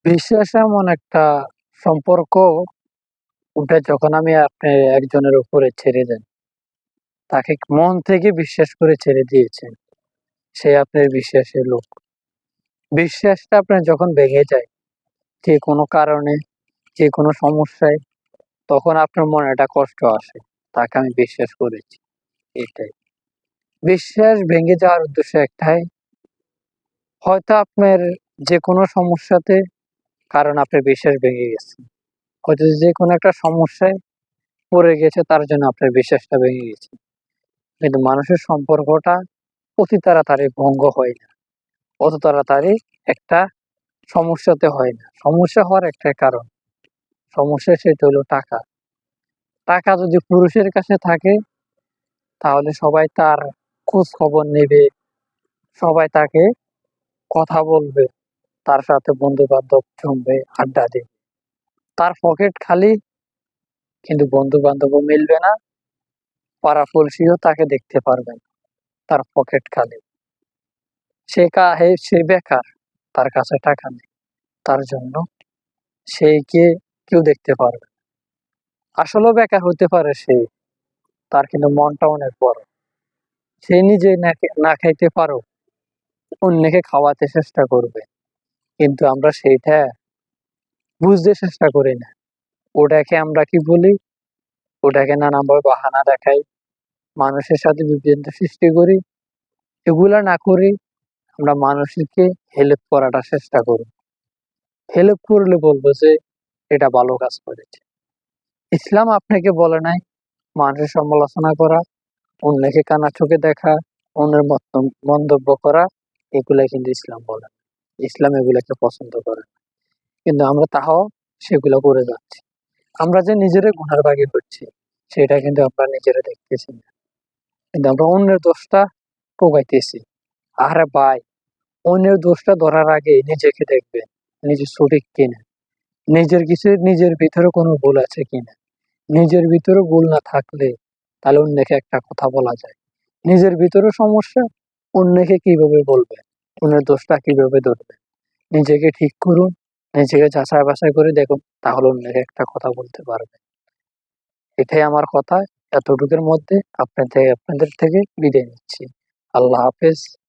বিশ্বাস এমন একটা সম্পর্ক ওটা যখন আপনি একজনের উপরে ছেড়ে দেন, তাকে মন থেকে বিশ্বাস করে ছেড়ে দিয়েছেন, সে আপনার বিশ্বাসের লোক। বিশ্বাসটা আপনার যখন ভেঙে যায় যে কোনো কারণে, যে কোনো সমস্যায়, তখন আপনার মনে একটা কষ্ট আসে, তাকে আমি বিশ্বাস করেছি। এটাই বিশ্বাস ভেঙে যাওয়ার উদ্দেশ্য একটাই, হয়তো আপনার যে কোনো সমস্যাতে কারণ আপনার বিশ্বাস ভেঙে গেছে, হয়তো যে কোনো একটা সমস্যায় পড়ে গেছে তার জন্য আপনার বিশ্বাসটা ভেঙে গেছে। কিন্তু মানুষের সম্পর্কটা অতি তাড়াতাড়ি ভঙ্গ হয় না, অত তাড়াতাড়ি একটা সমস্যাতে হয় না। সমস্যা হওয়ার একটাই কারণ, সমস্যা সেটা হলো টাকা। টাকা যদি পুরুষের কাছে থাকে তাহলে সবাই তার খোঁজ খবর নেবে, সবাই তাকে কথা বলবে, তার সাথে বন্ধু বান্ধব জমবে, আড্ডা দেবে। তার পকেট খালি, কিন্তু বন্ধু বান্ধবও মিলবে না, পাড়াপড়শিও তাকে দেখতে পারবে না, তার পকেট খালি। সে বেকার, তার কাছে টাকা নেই, তার জন্য সেইকে কেউ দেখতে পারবে না। আসলেও বেকার হতে পারে সে, তার কিন্তু মনটা অনেক বড়। সে নিজে না খাইতে পারো, অন্যকে খাওয়াতে চেষ্টা করবে। কিন্তু আমরা সেইটা বুঝতে চেষ্টা করি না। ওটাকে আমরা কি বলি, ওটাকে নানানভাবে বাহানা দেখাই, মানুষের সাথে বিভ্রান্তি সৃষ্টি করি। এগুলা না করি, আমরা মানুষকে হেল্প করাটা চেষ্টা করি। হেল্প করলে বলবো যে এটা ভালো কাজ করেছে। ইসলাম আপনাকে বলে নাই মানুষের সমালোচনা করা, অন্যকে কানা চোখে দেখা, অন্যের মন্তব্য করা, এগুলা কিন্তু ইসলাম বলে না। ইসলাম এগুলাকে পছন্দ করে না। কিন্তু আমরা তাও সেগুলো করে যাচ্ছি। আমরা যে নিজেরা গুনার ভাগী হচ্ছি, সেটা কিন্তু আমরা নিজেরা দেখতেছি না। কিন্তু আমরা অন্যের দোষটা টোকাইতেছি। আরে ভাই, অন্যের দোষটা ধরার আগে নিজেকে দেখবেন, নিজে সঠিক কিনা, নিজের ভিতরে কোনো ভুল আছে কিনা। নিজের ভিতরে ভুল না থাকলে তাহলে অন্যকে একটা কথা বলা যায়। নিজের ভিতরে সমস্যা, অন্যকে কিভাবে বলবে, অন্যের দোষটা কিভাবে ধরবে। নিজেকে ঠিক করুন, নিজেকে যাচাই বাছাই করে দেখুন, তাহলে অন্যকে একটা কথা বলতে পারবে। এটাই আমার কথা। এতটুকুর মধ্যে আপনাদের থেকে বিদায় নিচ্ছি। আল্লাহ হাফেজ।